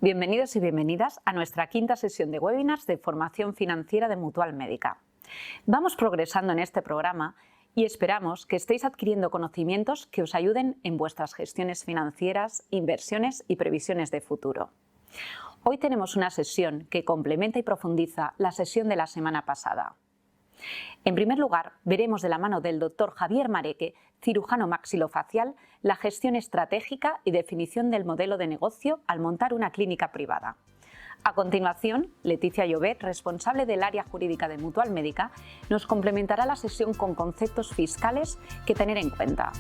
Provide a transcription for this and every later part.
Bienvenidos y bienvenidas a nuestra quinta sesión de webinars de formación financiera de Mutual Médica. Vamos progresando en este programa y esperamos que estéis adquiriendo conocimientos que os ayuden en vuestras gestiones financieras, inversiones y previsiones de futuro. Hoy tenemos una sesión que complementa y profundiza la sesión de la semana pasada. En primer lugar, veremos de la mano del Dr. Javier Mareque, cirujano maxilofacial, la gestión estratégica y definición del modelo de negocio al montar una clínica privada. A continuación, Leticia Llobet, responsable del área jurídica de Mutual Médica, nos complementará la sesión con conceptos fiscales que tener en cuenta.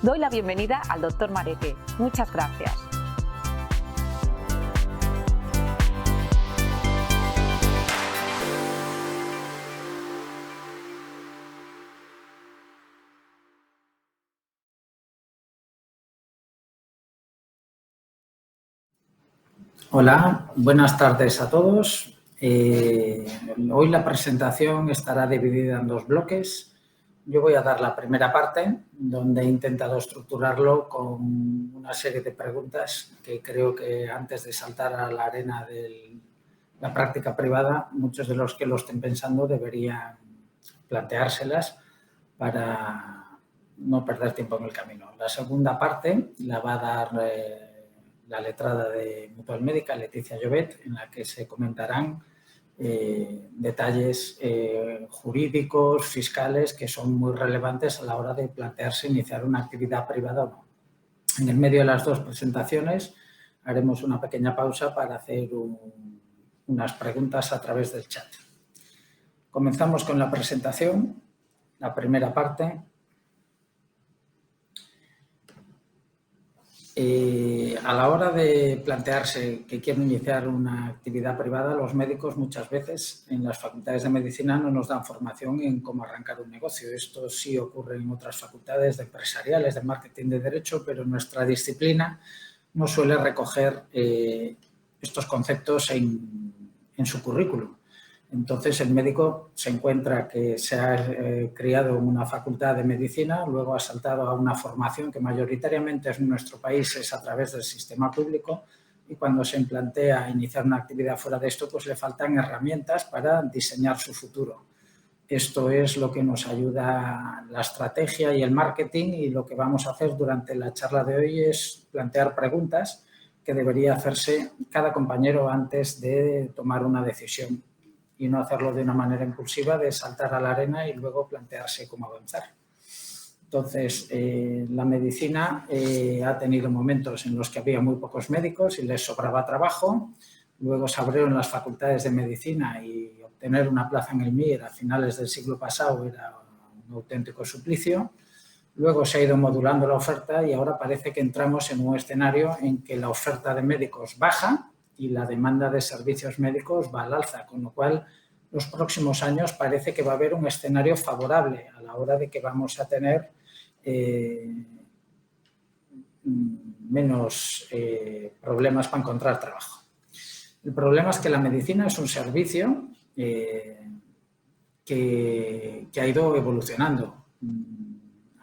Doy la bienvenida al Dr. Mareque. Muchas gracias. Hola, buenas tardes a todos. Hoy la presentación estará dividida en dos bloques. Yo voy a dar la primera parte, donde he intentado estructurarlo con una serie de preguntas que creo que antes de saltar a la arena de la práctica privada, muchos de los que lo estén pensando deberían planteárselas para no perder tiempo en el camino. La segunda parte la va a dar la letrada de Mutual Médica, Leticia Llobet, en la que se comentarán detalles jurídicos, fiscales, que son muy relevantes a la hora de plantearse iniciar una actividad privada o no. En el medio de las dos presentaciones haremos una pequeña pausa para hacer unas preguntas a través del chat. Comenzamos con la presentación, la primera parte. A la hora de plantearse que quieren iniciar una actividad privada, los médicos muchas veces en las facultades de medicina no nos dan formación en cómo arrancar un negocio. Esto sí ocurre en otras facultades de empresariales, de marketing, de derecho, pero nuestra disciplina no suele recoger estos conceptos en su currículum. Entonces, el médico se encuentra que se ha criado en una facultad de medicina, luego ha saltado a una formación que mayoritariamente en nuestro país es a través del sistema público y cuando se plantea iniciar una actividad fuera de esto, pues le faltan herramientas para diseñar su futuro. Esto es lo que nos ayuda la estrategia y el marketing y lo que vamos a hacer durante la charla de hoy es plantear preguntas que debería hacerse cada compañero antes de tomar una decisión y no hacerlo de una manera impulsiva, de saltar a la arena y luego plantearse cómo avanzar. Entonces, la medicina ha tenido momentos en los que había muy pocos médicos y les sobraba trabajo. Luego se abrieron las facultades de medicina y obtener una plaza en el MIR a finales del siglo pasado era un auténtico suplicio. Luego se ha ido modulando la oferta y ahora parece que entramos en un escenario en que la oferta de médicos baja y la demanda de servicios médicos va al alza, con lo cual los próximos años parece que va a haber un escenario favorable a la hora de que vamos a tener menos problemas para encontrar trabajo. El problema es que la medicina es un servicio que ha ido evolucionando.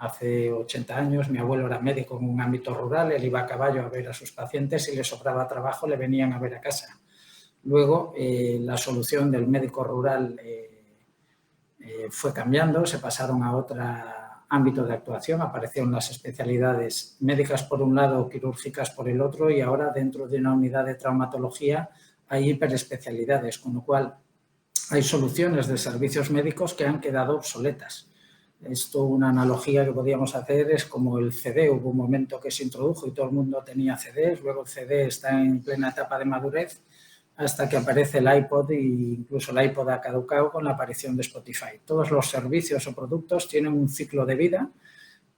Hace 80 años mi abuelo era médico en un ámbito rural, él iba a caballo a ver a sus pacientes y le sobraba trabajo, le venían a ver a casa. Luego la solución del médico rural fue cambiando, se pasaron a otro ámbito de actuación, aparecieron las especialidades médicas por un lado, quirúrgicas por el otro y ahora dentro de una unidad de traumatología hay hiperespecialidades, con lo cual hay soluciones de servicios médicos que han quedado obsoletas. Esto, una analogía que podríamos hacer es como el CD. Hubo un momento que se introdujo y todo el mundo tenía CDs, luego el CD está en plena etapa de madurez hasta que aparece el iPod e incluso el iPod ha caducado con la aparición de Spotify. Todos los servicios o productos tienen un ciclo de vida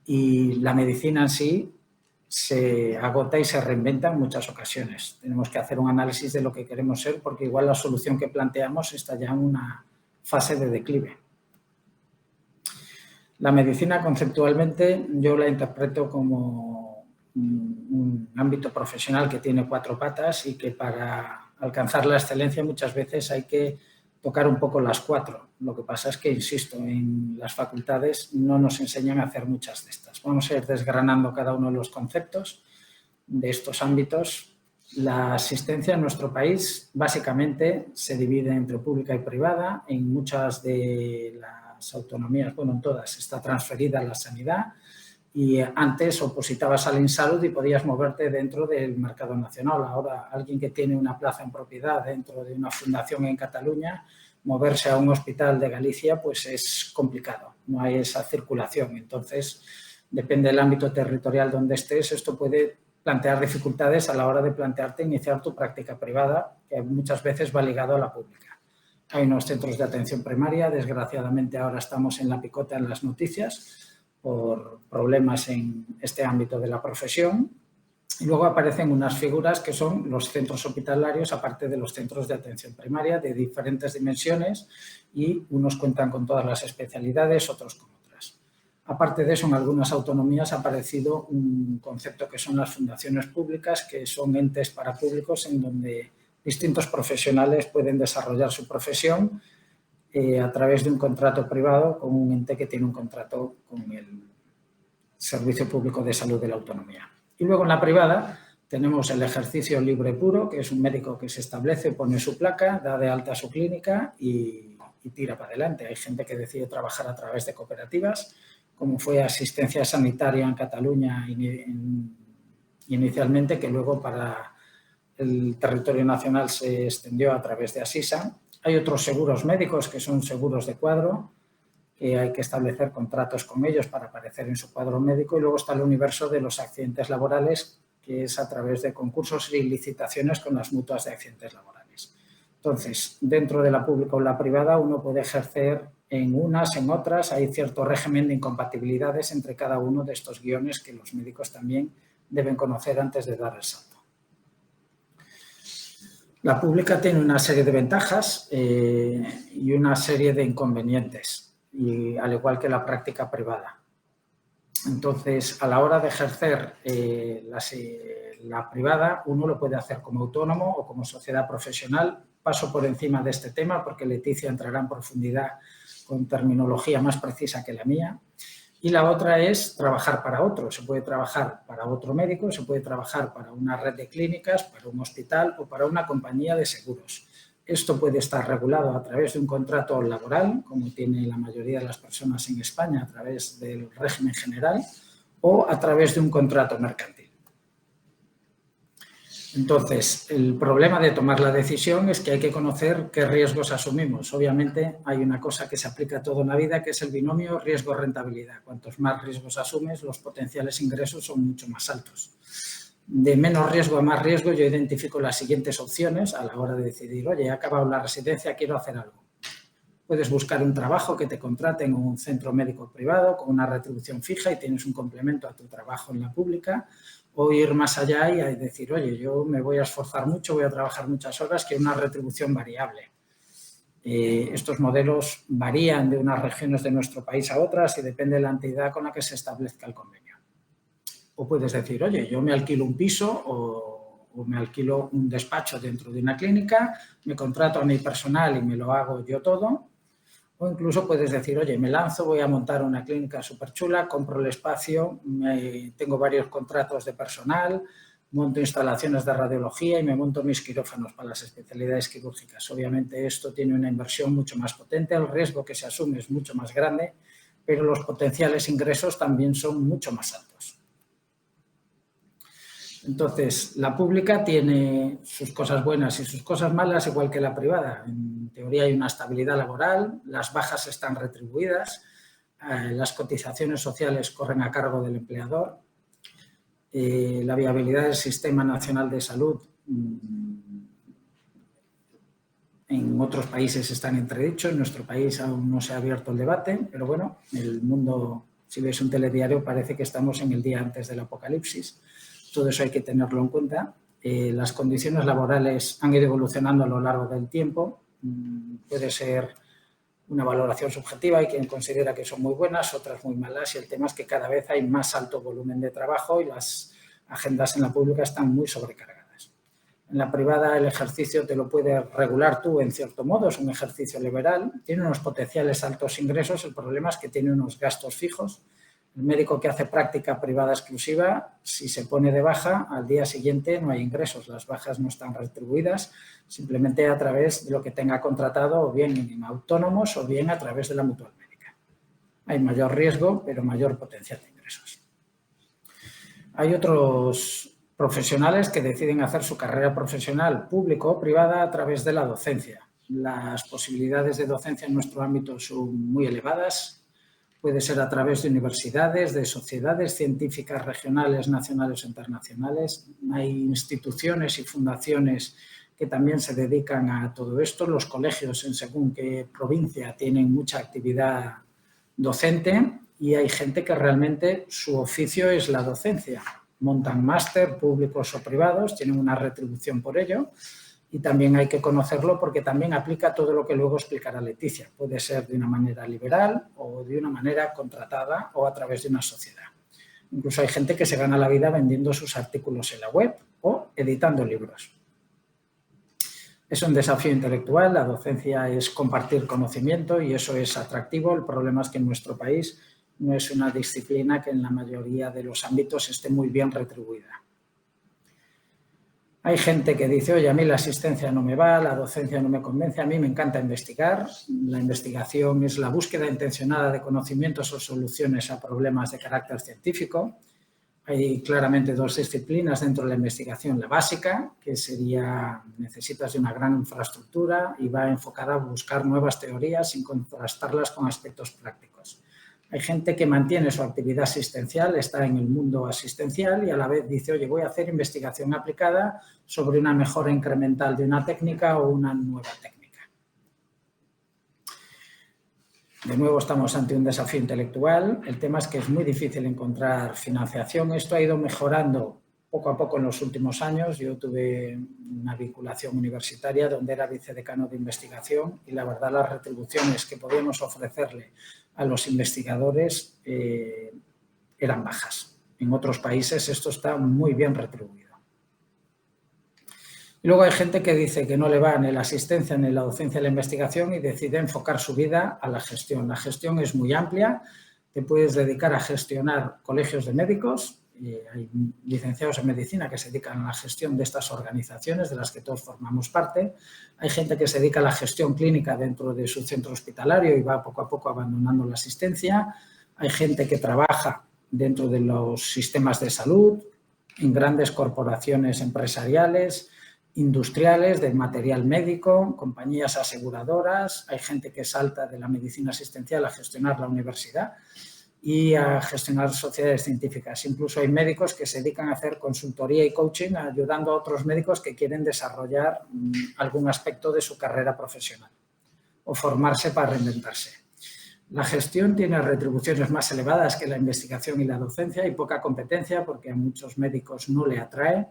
y la medicina en sí se agota y se reinventa en muchas ocasiones. Tenemos que hacer un análisis de lo que queremos ser porque igual la solución que planteamos está ya en una fase de declive. La medicina conceptualmente yo la interpreto como un ámbito profesional que tiene 4 patas y que para alcanzar la excelencia muchas veces hay que tocar un poco las 4. Lo que pasa es que, insisto, en las facultades no nos enseñan a hacer muchas de estas. Vamos a ir desgranando cada uno de los conceptos de estos ámbitos La asistencia en nuestro país básicamente se divide entre pública y privada. En muchas de las autonomías, bueno, en todas, está transferida a la sanidad y antes opositabas al InSalud y podías moverte dentro del mercado nacional. Ahora, alguien que tiene una plaza en propiedad dentro de una fundación en Cataluña, moverse a un hospital de Galicia, pues es complicado, no hay esa circulación. Entonces, depende del ámbito territorial donde estés, esto puede plantear dificultades a la hora de plantearte iniciar tu práctica privada, que muchas veces va ligado a la pública. Hay unos centros de atención primaria, desgraciadamente ahora estamos en la picota en las noticias por problemas en este ámbito de la profesión. Y luego aparecen unas figuras que son los centros hospitalarios, aparte de los centros de atención primaria, de diferentes dimensiones, y unos cuentan con todas las especialidades, otros con otras. Aparte de eso, en algunas autonomías ha aparecido un concepto que son las fundaciones públicas, que son entes parapúblicos en donde distintos profesionales pueden desarrollar su profesión a través de un contrato privado con un ente que tiene un contrato con el Servicio Público de Salud de la Autonomía. Y luego en la privada tenemos el ejercicio libre puro, que es un médico que se establece, pone su placa, da de alta su clínica y tira para adelante. Hay gente que decide trabajar a través de cooperativas, como fue Asistencia Sanitaria en Cataluña inicialmente, que luego para el territorio nacional se extendió a través de Asisa. Hay otros seguros médicos que son seguros de cuadro, que hay que establecer contratos con ellos para aparecer en su cuadro médico. Y luego está el universo de los accidentes laborales, que es a través de concursos y licitaciones con las mutuas de accidentes laborales. Entonces, dentro de la pública o la privada, uno puede ejercer en unas, en otras. Hay cierto régimen de incompatibilidades entre cada uno de estos guiones que los médicos también deben conocer antes de dar el salto. La pública tiene una serie de ventajas y una serie de inconvenientes, y al igual que la práctica privada. Entonces, a la hora de ejercer la privada, uno lo puede hacer como autónomo o como sociedad profesional. Paso por encima de este tema porque Leticia entrará en profundidad con terminología más precisa que la mía. Y la otra es trabajar para otro. Se puede trabajar para otro médico, se puede trabajar para una red de clínicas, para un hospital o para una compañía de seguros. Esto puede estar regulado a través de un contrato laboral, como tiene la mayoría de las personas en España, a través del régimen general, o a través de un contrato mercantil. Entonces, el problema de tomar la decisión es que hay que conocer qué riesgos asumimos. Obviamente, hay una cosa que se aplica a toda la vida, que es el binomio riesgo-rentabilidad. Cuantos más riesgos asumes, los potenciales ingresos son mucho más altos. De menos riesgo a más riesgo, yo identifico las siguientes opciones a la hora de decidir, oye, he acabado la residencia, quiero hacer algo. Puedes buscar un trabajo que te contrate en un centro médico privado con una retribución fija y tienes un complemento a tu trabajo en la pública, o ir más allá y decir, oye, yo me voy a esforzar mucho, voy a trabajar muchas horas, quiero una retribución variable. Estos modelos varían de unas regiones de nuestro país a otras y depende de la entidad con la que se establezca el convenio. O puedes decir, oye, yo me alquilo un piso o me alquilo un despacho dentro de una clínica, me contrato a mi personal y me lo hago yo todo. O incluso puedes decir, oye, me lanzo, voy a montar una clínica súper chula, compro el espacio, tengo varios contratos de personal, monto instalaciones de radiología y me monto mis quirófanos para las especialidades quirúrgicas. Obviamente esto tiene una inversión mucho más potente, el riesgo que se asume es mucho más grande, pero los potenciales ingresos también son mucho más altos. Entonces, la pública tiene sus cosas buenas y sus cosas malas, igual que la privada. En teoría hay una estabilidad laboral, las bajas están retribuidas, las cotizaciones sociales corren a cargo del empleador, la viabilidad del Sistema Nacional de Salud en otros países está en entredicho, en nuestro país aún no se ha abierto el debate, pero bueno, el mundo, si ves un telediario, parece que estamos en el día antes del apocalipsis. Todo eso hay que tenerlo en cuenta. Las condiciones laborales han ido evolucionando a lo largo del tiempo. Puede ser una valoración subjetiva, hay quien considera que son muy buenas, otras muy malas, y el tema es que cada vez hay más alto volumen de trabajo y las agendas en la pública están muy sobrecargadas. En la privada el ejercicio te lo puedes regular tú en cierto modo, es un ejercicio liberal, tiene unos potenciales altos ingresos, el problema es que tiene unos gastos fijos El médico que hace práctica privada exclusiva, si se pone de baja, al día siguiente no hay ingresos, las bajas no están retribuidas, simplemente a través de lo que tenga contratado o bien en autónomos o bien a través de la mutual médica. Hay mayor riesgo, pero mayor potencial de ingresos. Hay otros profesionales que deciden hacer su carrera profesional público o privada a través de la docencia. Las posibilidades de docencia en nuestro ámbito son muy elevadas. Puede ser a través de universidades, de sociedades científicas regionales, nacionales o internacionales. Hay instituciones y fundaciones que también se dedican a todo esto. Los colegios, en según qué provincia, tienen mucha actividad docente y hay gente que realmente su oficio es la docencia. Montan máster, públicos o privados, tienen una retribución por ello. Y también hay que conocerlo porque también aplica todo lo que luego explicará Leticia. Puede ser de una manera liberal o de una manera contratada o a través de una sociedad. Incluso hay gente que se gana la vida vendiendo sus artículos en la web o editando libros. Es un desafío intelectual, la docencia es compartir conocimiento y eso es atractivo. El problema es que en nuestro país no es una disciplina que en la mayoría de los ámbitos esté muy bien retribuida. Hay gente que dice, oye, a mí la asistencia no me va, la docencia no me convence, a mí me encanta investigar. La investigación es la búsqueda intencionada de conocimientos o soluciones a problemas de carácter científico. Hay claramente dos disciplinas dentro de la investigación. La básica, que sería, necesitas de una gran infraestructura y va enfocada a buscar nuevas teorías sin contrastarlas con aspectos prácticos. Hay gente que mantiene su actividad asistencial, está en el mundo asistencial y a la vez dice, oye, voy a hacer investigación aplicada sobre una mejora incremental de una técnica o una nueva técnica. De nuevo estamos ante un desafío intelectual. El tema es que es muy difícil encontrar financiación. Esto ha ido mejorando poco a poco en los últimos años. Yo tuve una vinculación universitaria donde era vicedecano de investigación y la verdad las retribuciones que podíamos ofrecerle a los investigadores eran bajas. En otros países esto está muy bien retribuido. Y luego hay gente que dice que no le va ni la asistencia ni la docencia ni la investigación y decide enfocar su vida a la gestión. La gestión es muy amplia, te puedes dedicar a gestionar colegios de médicos, hay licenciados en medicina que se dedican a la gestión de estas organizaciones de las que todos formamos parte, hay gente que se dedica a la gestión clínica dentro de su centro hospitalario y va poco a poco abandonando la asistencia, hay gente que trabaja dentro de los sistemas de salud, en grandes corporaciones empresariales, industriales, de material médico, compañías aseguradoras, hay gente que salta de la medicina asistencial a gestionar la universidad y a gestionar sociedades científicas. Incluso hay médicos que se dedican a hacer consultoría y coaching ayudando a otros médicos que quieren desarrollar algún aspecto de su carrera profesional o formarse para reinventarse. La gestión tiene retribuciones más elevadas que la investigación y la docencia y poca competencia porque a muchos médicos no le atrae.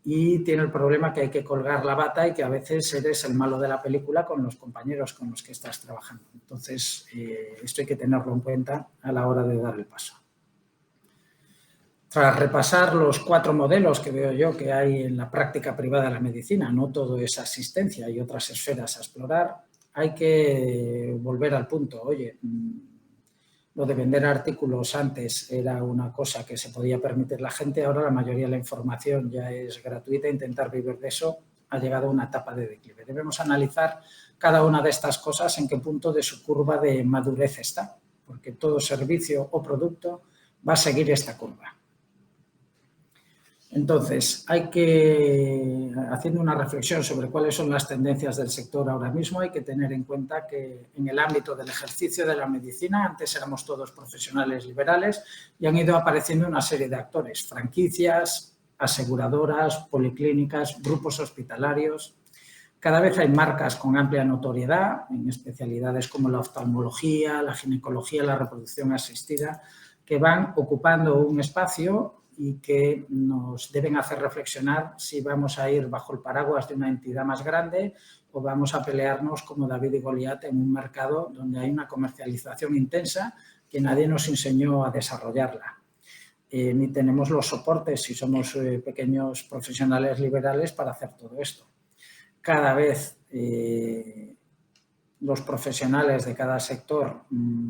Y tiene el problema que hay que colgar la bata y que a veces eres el malo de la película con los compañeros con los que estás trabajando. Entonces, esto hay que tenerlo en cuenta a la hora de dar el paso. Tras repasar los 4 modelos que veo yo que hay en la práctica privada de la medicina, no todo es asistencia, hay otras esferas a explorar, hay que volver al punto. Oye, lo de vender artículos antes era una cosa que se podía permitir la gente, ahora la mayoría de la información ya es gratuita, intentar vivir de eso ha llegado a una etapa de declive. Debemos analizar cada una de estas cosas en qué punto de su curva de madurez está, porque todo servicio o producto va a seguir esta curva. Entonces, hay que, haciendo una reflexión sobre cuáles son las tendencias del sector ahora mismo, hay que tener en cuenta que en el ámbito del ejercicio de la medicina, antes éramos todos profesionales liberales y han ido apareciendo una serie de actores, franquicias, aseguradoras, policlínicas, grupos hospitalarios. Cada vez hay marcas con amplia notoriedad en especialidades como la oftalmología, la ginecología, la reproducción asistida, que van ocupando un espacio y que nos deben hacer reflexionar si vamos a ir bajo el paraguas de una entidad más grande o vamos a pelearnos como David y Goliat en un mercado donde hay una comercialización intensa que nadie nos enseñó a desarrollarla. Ni tenemos los soportes si somos pequeños profesionales liberales para hacer todo esto. Cada vez los profesionales de cada sector,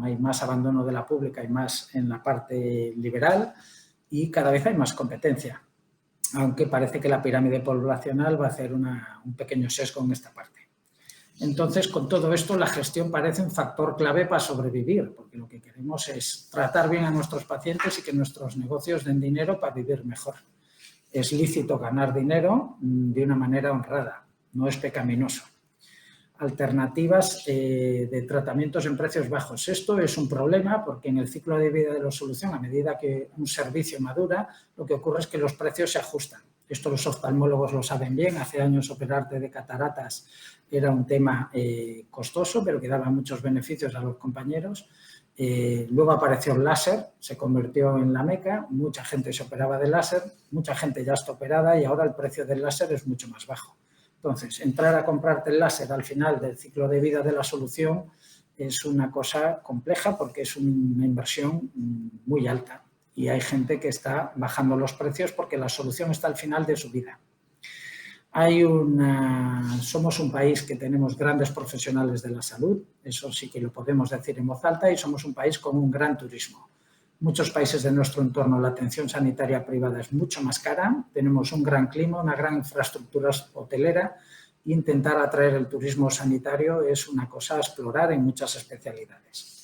hay más abandono de la pública y más en la parte liberal y cada vez hay más competencia, aunque parece que la pirámide poblacional va a hacer un pequeño sesgo en esta parte. Entonces, con todo esto, la gestión parece un factor clave para sobrevivir, porque lo que queremos es tratar bien a nuestros pacientes y que nuestros negocios den dinero para vivir mejor. Es lícito ganar dinero de una manera honrada, no es pecaminoso. Alternativas de tratamientos en precios bajos. Esto es un problema porque en el ciclo de vida de la solución, a medida que un servicio madura, lo que ocurre es que los precios se ajustan. Esto los oftalmólogos lo saben bien. Hace años operarte de cataratas era un tema costoso, pero que daba muchos beneficios a los compañeros. Luego apareció el láser, se convirtió en la meca, mucha gente se operaba de láser, mucha gente ya está operada y ahora el precio del láser es mucho más bajo. Entonces, entrar a comprarte el láser al final del ciclo de vida de la solución es una cosa compleja porque es una inversión muy alta y hay gente que está bajando los precios porque la solución está al final de su vida. Somos un país que tenemos grandes profesionales de la salud, eso sí que lo podemos decir en voz alta, y somos un país con un gran turismo. Muchos países de nuestro entorno la atención sanitaria privada es mucho más cara, tenemos un gran clima, una gran infraestructura hotelera, e intentar atraer el turismo sanitario es una cosa a explorar en muchas especialidades.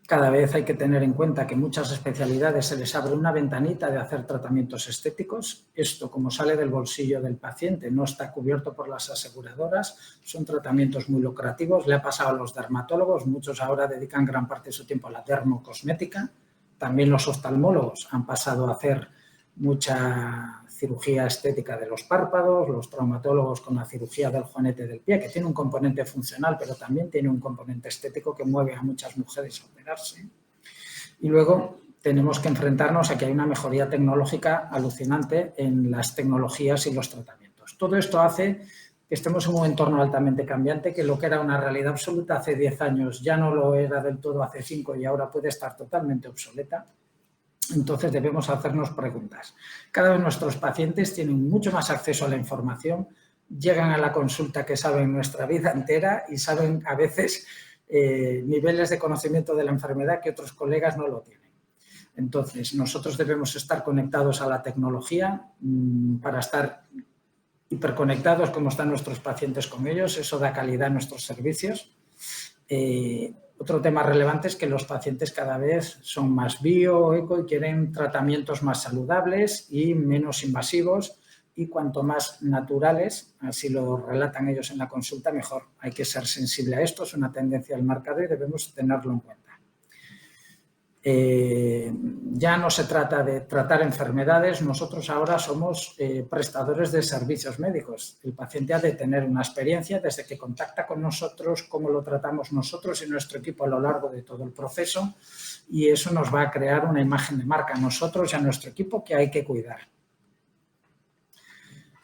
Cada vez hay que tener en cuenta que en muchas especialidades se les abre una ventanita de hacer tratamientos estéticos. Esto, como sale del bolsillo del paciente, no está cubierto por las aseguradoras. Son tratamientos muy lucrativos. Le ha pasado a los dermatólogos. Muchos ahora dedican gran parte de su tiempo a la dermocosmética. También los oftalmólogos han pasado a hacer mucha cirugía estética de los párpados, los traumatólogos con la cirugía del juanete del pie, que tiene un componente funcional, pero también tiene un componente estético que mueve a muchas mujeres a operarse. Y luego tenemos que enfrentarnos a que hay una mejoría tecnológica alucinante en las tecnologías y los tratamientos. Todo esto hace que estemos en un entorno altamente cambiante, que lo que era una realidad absoluta hace 10 años ya no lo era del todo hace 5 y ahora puede estar totalmente obsoleta. Entonces debemos hacernos preguntas. Cada vez nuestros pacientes tienen mucho más acceso a la información, llegan a la consulta que saben nuestra vida entera y saben a veces niveles de conocimiento de la enfermedad que otros colegas no lo tienen. Entonces nosotros debemos estar conectados a la tecnología para estar hiperconectados como están nuestros pacientes con ellos. Eso da calidad a nuestros servicios. Otro tema relevante es que los pacientes cada vez son más bio, eco y quieren tratamientos más saludables y menos invasivos y cuanto más naturales, así lo relatan ellos en la consulta, mejor. Hay que ser sensible a esto, es una tendencia del mercado y debemos tenerlo en cuenta. Ya no se trata de tratar enfermedades, nosotros ahora somos prestadores de servicios médicos. El paciente ha de tener una experiencia desde que contacta con nosotros, cómo lo tratamos nosotros y nuestro equipo a lo largo de todo el proceso y eso nos va a crear una imagen de marca a nosotros y a nuestro equipo que hay que cuidar.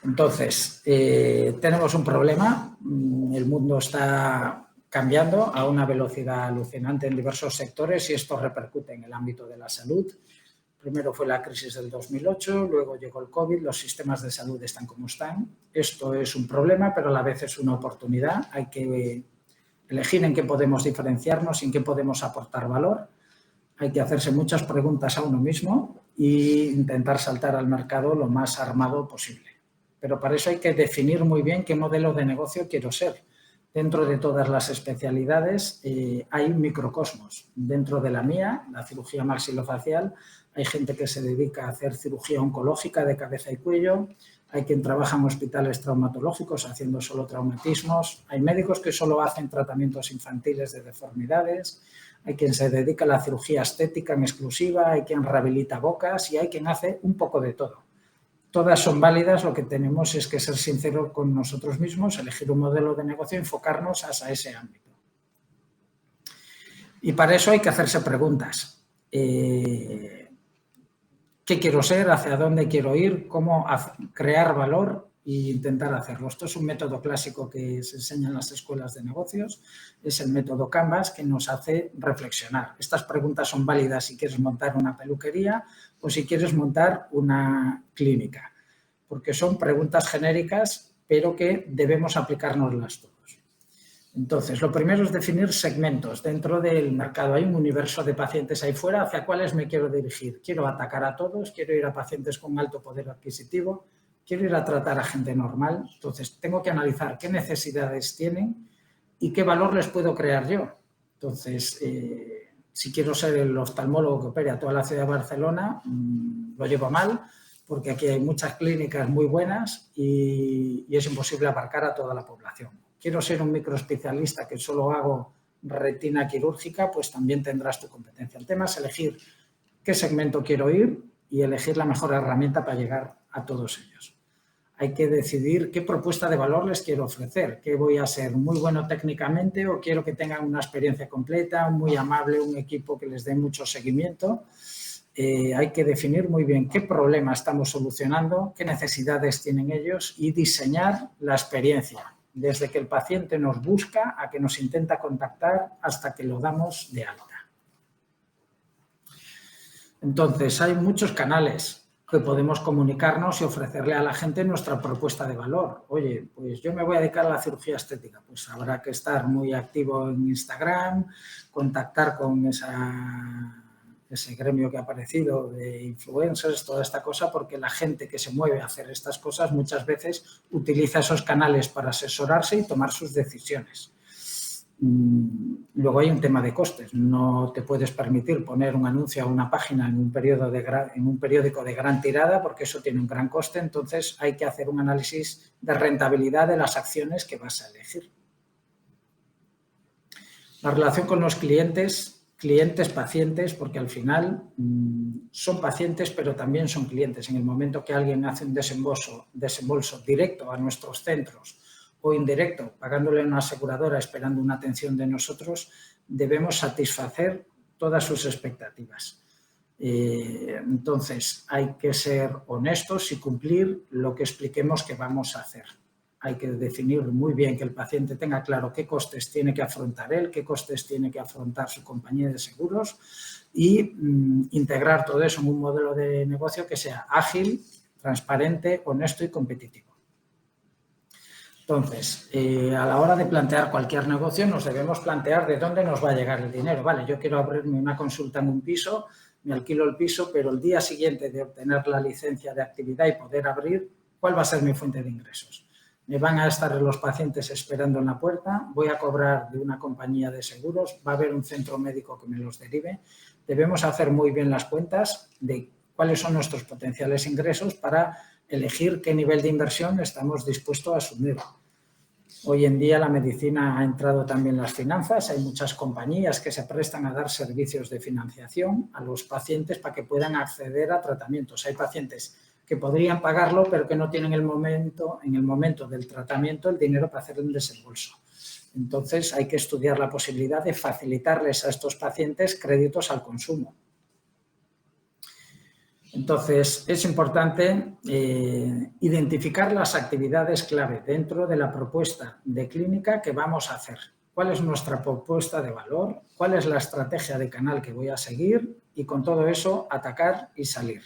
Entonces, tenemos un problema, el mundo está cambiando a una velocidad alucinante en diversos sectores y esto repercute en el ámbito de la salud. Primero fue la crisis del 2008, luego llegó el COVID, los sistemas de salud están como están. Esto es un problema, pero a la vez es una oportunidad. Hay que elegir en qué podemos diferenciarnos, en qué podemos aportar valor. Hay que hacerse muchas preguntas a uno mismo e intentar saltar al mercado lo más armado posible. Pero para eso hay que definir muy bien qué modelo de negocio quiero ser. Dentro de todas las especialidades hay microcosmos. Dentro de la mía, la cirugía maxilofacial, hay gente que se dedica a hacer cirugía oncológica de cabeza y cuello, hay quien trabaja en hospitales traumatológicos haciendo solo traumatismos, hay médicos que solo hacen tratamientos infantiles de deformidades, hay quien se dedica a la cirugía estética en exclusiva, hay quien rehabilita bocas y hay quien hace un poco de todo. Todas son válidas, lo que tenemos es que ser sinceros con nosotros mismos, elegir un modelo de negocio y enfocarnos hacia ese ámbito. Y para eso hay que hacerse preguntas. ¿Qué quiero ser? ¿Hacia dónde quiero ir? ¿Cómo crear valor? E intentar hacerlo. Esto es un método clásico que se enseña en las escuelas de negocios. Es el método Canvas que nos hace reflexionar. Estas preguntas son válidas si quieres montar una peluquería o si quieres montar una clínica, porque son preguntas genéricas, pero que debemos aplicárnoslas todos. Entonces, lo primero es definir segmentos dentro del mercado. Hay un universo de pacientes ahí fuera hacia cuáles me quiero dirigir. Quiero atacar a todos, quiero ir a pacientes con alto poder adquisitivo, quiero ir a tratar a gente normal. Entonces, tengo que analizar qué necesidades tienen y qué valor les puedo crear yo. Entonces, si quiero ser el oftalmólogo que opere a toda la ciudad de Barcelona, lo llevo mal, porque aquí hay muchas clínicas muy buenas y es imposible abarcar a toda la población. Quiero ser un microespecialista que solo hago retina quirúrgica, pues también tendrás tu competencia. El tema es elegir qué segmento quiero ir y elegir la mejor herramienta para llegar a todos ellos. Hay que decidir qué propuesta de valor les quiero ofrecer, qué voy a ser, muy bueno técnicamente o quiero que tengan una experiencia completa, muy amable, un equipo que les dé mucho seguimiento. Hay que definir muy bien qué problema estamos solucionando, qué necesidades tienen ellos y diseñar la experiencia, desde que el paciente nos busca a que nos intenta contactar hasta que lo damos de alta. Entonces, hay muchos canales que podemos comunicarnos y ofrecerle a la gente nuestra propuesta de valor. Oye, pues yo me voy a dedicar a la cirugía estética, pues habrá que estar muy activo en Instagram, contactar con ese gremio que ha aparecido de influencers, toda esta cosa, porque la gente que se mueve a hacer estas cosas muchas veces utiliza esos canales para asesorarse y tomar sus decisiones. Luego hay un tema de costes. No te puedes permitir poner un anuncio a una página en un periódico de gran tirada porque eso tiene un gran coste. Entonces hay que hacer un análisis de rentabilidad de las acciones que vas a elegir. La relación con los clientes, pacientes, porque al final son pacientes pero también son clientes. En el momento que alguien hace un desembolso directo a nuestros centros o indirecto, pagándole a una aseguradora, esperando una atención de nosotros, debemos satisfacer todas sus expectativas. Entonces, hay que ser honestos y cumplir lo que expliquemos que vamos a hacer. Hay que definir muy bien que el paciente tenga claro qué costes tiene que afrontar él, qué costes tiene que afrontar su compañía de seguros y integrar todo eso en un modelo de negocio que sea ágil, transparente, honesto y competitivo. Entonces, a la hora de plantear cualquier negocio nos debemos plantear de dónde nos va a llegar el dinero. Vale, yo quiero abrirme una consulta en un piso, me alquilo el piso, pero el día siguiente de obtener la licencia de actividad y poder abrir, ¿cuál va a ser mi fuente de ingresos? ¿Me van a estar los pacientes esperando en la puerta? ¿Voy a cobrar de una compañía de seguros? ¿Va a haber un centro médico que me los derive? Debemos hacer muy bien las cuentas de cuáles son nuestros potenciales ingresos para elegir qué nivel de inversión estamos dispuestos a asumir. Hoy en día la medicina ha entrado también en las finanzas. Hay muchas compañías que se prestan a dar servicios de financiación a los pacientes para que puedan acceder a tratamientos. Hay pacientes que podrían pagarlo, pero que no tienen en el momento del tratamiento el dinero para hacer un desembolso. Entonces, hay que estudiar la posibilidad de facilitarles a estos pacientes créditos al consumo. Entonces, es importante identificar las actividades clave dentro de la propuesta de clínica que vamos a hacer. ¿Cuál es nuestra propuesta de valor? ¿Cuál es la estrategia de canal que voy a seguir? Y con todo eso, atacar y salir.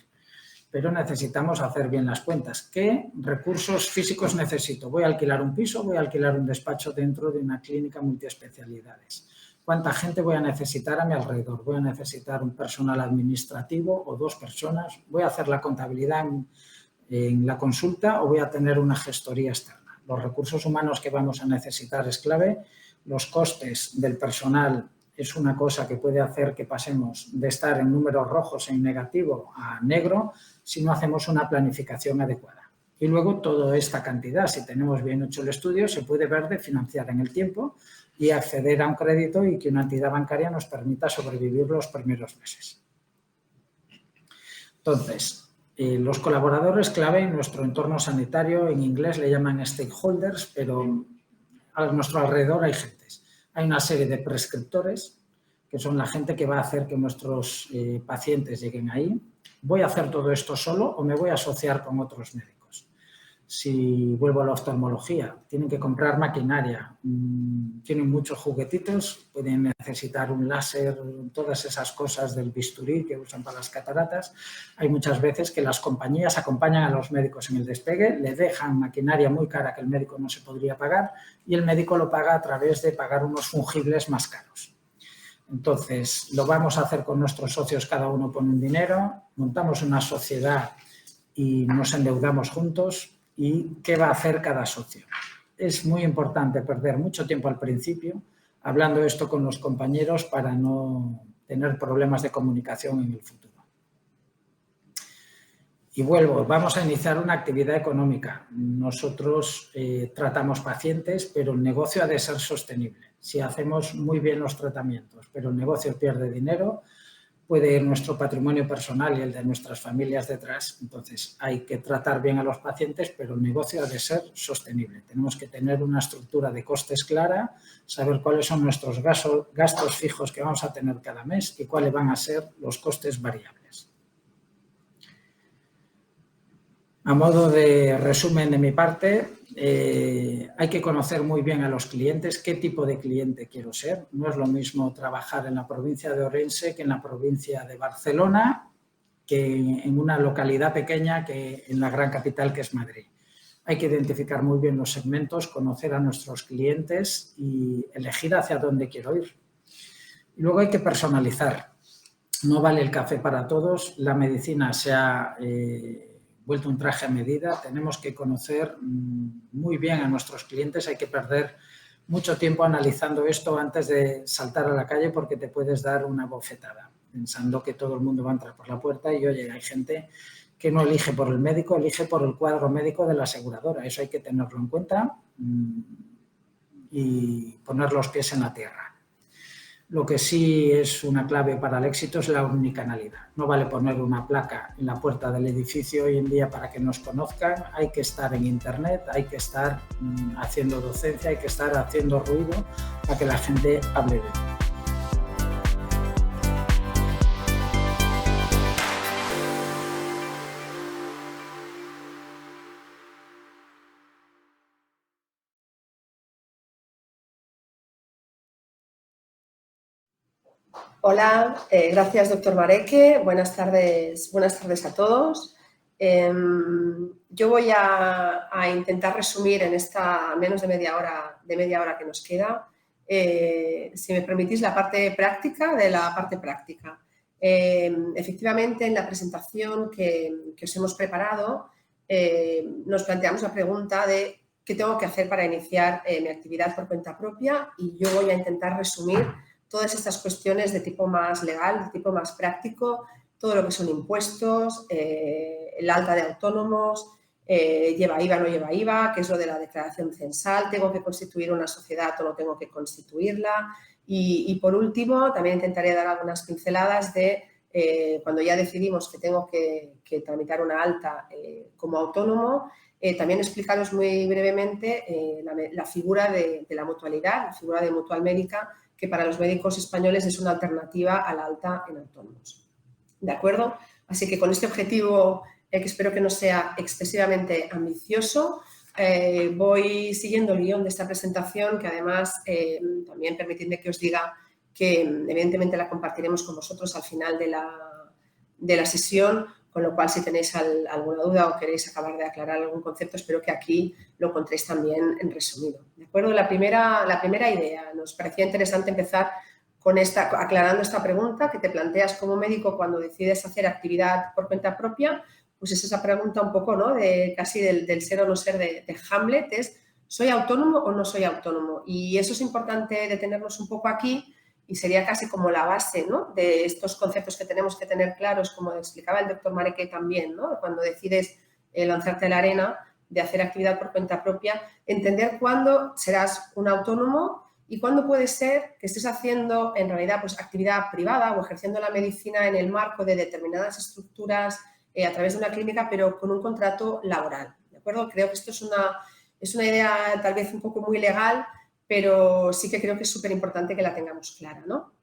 Pero necesitamos hacer bien las cuentas. ¿Qué recursos físicos necesito? ¿Voy a alquilar un piso? ¿Voy a alquilar un despacho dentro de una clínica multiespecialidades? ¿Cuánta gente voy a necesitar a mi alrededor? ¿Voy a necesitar un personal administrativo o 2 personas? ¿Voy a hacer la contabilidad en la consulta o voy a tener una gestoría externa? Los recursos humanos que vamos a necesitar es clave. Los costes del personal es una cosa que puede hacer que pasemos de estar en números rojos en negativo a negro si no hacemos una planificación adecuada. Y luego toda esta cantidad, si tenemos bien hecho el estudio, se puede ver de financiar en el tiempo y acceder a un crédito y que una entidad bancaria nos permita sobrevivir los primeros meses. Entonces, los colaboradores clave en nuestro entorno sanitario, en inglés le llaman stakeholders, pero a nuestro alrededor hay gentes. Hay una serie de prescriptores, que son la gente que va a hacer que nuestros pacientes lleguen ahí. ¿Voy a hacer todo esto solo o me voy a asociar con otros médicos? Si vuelvo a la oftalmología, tienen que comprar maquinaria, tienen muchos juguetitos, pueden necesitar un láser, todas esas cosas del bisturí que usan para las cataratas. Hay muchas veces que las compañías acompañan a los médicos en el despegue, le dejan maquinaria muy cara que el médico no se podría pagar y el médico lo paga a través de pagar unos fungibles más caros. Entonces, lo vamos a hacer con nuestros socios, cada uno pone un dinero, montamos una sociedad y nos endeudamos juntos. ¿Y qué va a hacer cada socio? Es muy importante perder mucho tiempo al principio hablando esto con los compañeros para no tener problemas de comunicación en el futuro. Y vuelvo, vamos a iniciar una actividad económica. Nosotros tratamos pacientes, pero el negocio ha de ser sostenible. Si hacemos muy bien los tratamientos, pero el negocio pierde dinero, puede ir nuestro patrimonio personal y el de nuestras familias detrás. Entonces, hay que tratar bien a los pacientes, pero el negocio ha de ser sostenible. Tenemos que tener una estructura de costes clara, saber cuáles son nuestros gastos fijos que vamos a tener cada mes y cuáles van a ser los costes variables. A modo de resumen de mi parte, hay que conocer muy bien a los clientes, qué tipo de cliente quiero ser. No es lo mismo trabajar en la provincia de Orense que en la provincia de Barcelona, que en una localidad pequeña que en la gran capital que es Madrid. Hay que identificar muy bien los segmentos, conocer a nuestros clientes y elegir hacia dónde quiero ir. Y luego hay que personalizar. No vale el café para todos, la medicina se ha vuelto un traje a medida, tenemos que conocer muy bien a nuestros clientes, hay que perder mucho tiempo analizando esto antes de saltar a la calle porque te puedes dar una bofetada, pensando que todo el mundo va a entrar por la puerta y, oye, hay gente que no elige por el médico, elige por el cuadro médico de la aseguradora, eso hay que tenerlo en cuenta y poner los pies en la tierra. Lo que sí es una clave para el éxito es la omnicanalidad. No vale poner una placa en la puerta del edificio hoy en día para que nos conozcan. Hay que estar en Internet, hay que estar haciendo docencia, hay que estar haciendo ruido para que la gente hable de ello. Hola, gracias doctor Mareque, buenas tardes a todos. Yo voy a intentar resumir en esta menos de media hora que nos queda, si me permitís, la parte práctica de la parte práctica. Efectivamente, en la presentación que os hemos preparado, nos planteamos la pregunta de qué tengo que hacer para iniciar mi actividad por cuenta propia y yo voy a intentar resumir todas estas cuestiones de tipo más legal, de tipo más práctico, todo lo que son impuestos, el alta de autónomos, lleva IVA, no lleva IVA, qué es lo de la declaración censal, tengo que constituir una sociedad o no tengo que constituirla. Y por último, también intentaré dar algunas pinceladas de cuando ya decidimos que tengo que tramitar una alta como autónomo, también explicaros muy brevemente la figura de la mutualidad, la figura de mutual médica, que para los médicos españoles es una alternativa a la alta en autónomos. ¿De acuerdo? Así que con este objetivo, que espero que no sea excesivamente ambicioso, voy siguiendo el guión de esta presentación, que además también permitidme que os diga que evidentemente la compartiremos con vosotros al final de la sesión, con lo cual si tenéis alguna duda o queréis acabar de aclarar algún concepto, espero que aquí lo encontréis también en resumido. ¿De acuerdo? La primera idea, nos parecía interesante empezar con aclarando esta pregunta que te planteas como médico cuando decides hacer actividad por cuenta propia, pues es esa pregunta un poco, ¿no?, casi del ser o no ser de Hamlet, es ¿soy autónomo o no soy autónomo? Y eso es importante detenernos un poco aquí y sería casi como la base, ¿no?, de estos conceptos que tenemos que tener claros, como explicaba el doctor Mareque también, ¿no?, cuando decides lanzarte a la arena de hacer actividad por cuenta propia, entender cuándo serás un autónomo y cuándo puede ser que estés haciendo en realidad pues, actividad privada o ejerciendo la medicina en el marco de determinadas estructuras a través de una clínica, pero con un contrato laboral, ¿de acuerdo? Creo que esto es una idea tal vez un poco muy legal, pero sí que creo que es súper importante que la tengamos clara, ¿no?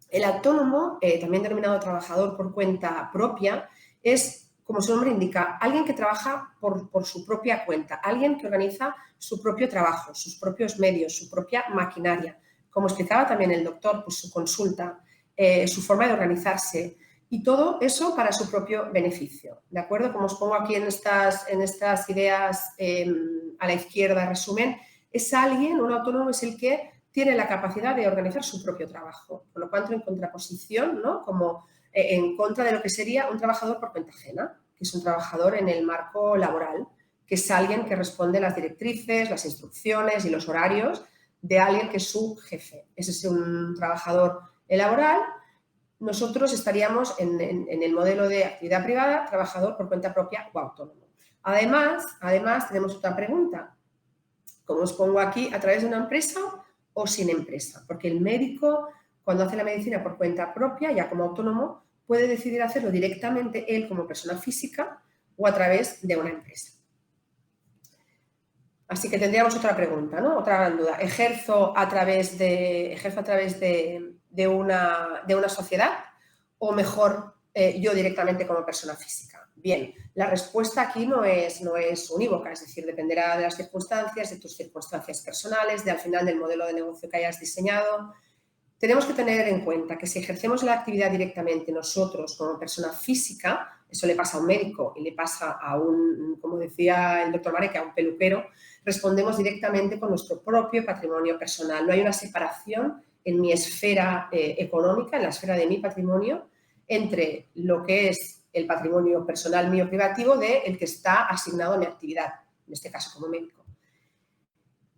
El autónomo, también denominado trabajador por cuenta propia, es como su nombre indica, alguien que trabaja por su propia cuenta, alguien que organiza su propio trabajo, sus propios medios, su propia maquinaria. Como explicaba también el doctor, pues su consulta, su forma de organizarse y todo eso para su propio beneficio. ¿De acuerdo? Como os pongo aquí en estas ideas a la izquierda, resumen, es alguien, un autónomo es el que tiene la capacidad de organizar su propio trabajo, por lo cual entra en contraposición, ¿no? Como en contra de lo que sería un trabajador por cuenta ajena, que es un trabajador en el marco laboral, que es alguien que responde a las directrices, las instrucciones y los horarios de alguien que es su jefe. Ese es un trabajador laboral. Nosotros estaríamos en el modelo de actividad privada, trabajador por cuenta propia o autónomo. Además, tenemos otra pregunta. Como os pongo aquí, ¿a través de una empresa o sin empresa? Porque el médico, cuando hace la medicina por cuenta propia, ya como autónomo, puede decidir hacerlo directamente él como persona física o a través de una empresa. Así que tendríamos otra pregunta, ¿no? Otra gran duda. ¿Ejerzo a través de una sociedad o mejor yo directamente como persona física? Bien, la respuesta aquí no es unívoca, es decir, dependerá de las circunstancias, de tus circunstancias personales, al final del modelo de negocio que hayas diseñado. Tenemos que tener en cuenta que si ejercemos la actividad directamente nosotros como persona física, eso le pasa a un médico y le pasa a como decía el doctor Mareque, a un peluquero, respondemos directamente con nuestro propio patrimonio personal. No hay una separación en mi esfera económica, en la esfera de mi patrimonio, entre lo que es el patrimonio personal mío privativo de el que está asignado a mi actividad, en este caso como médico.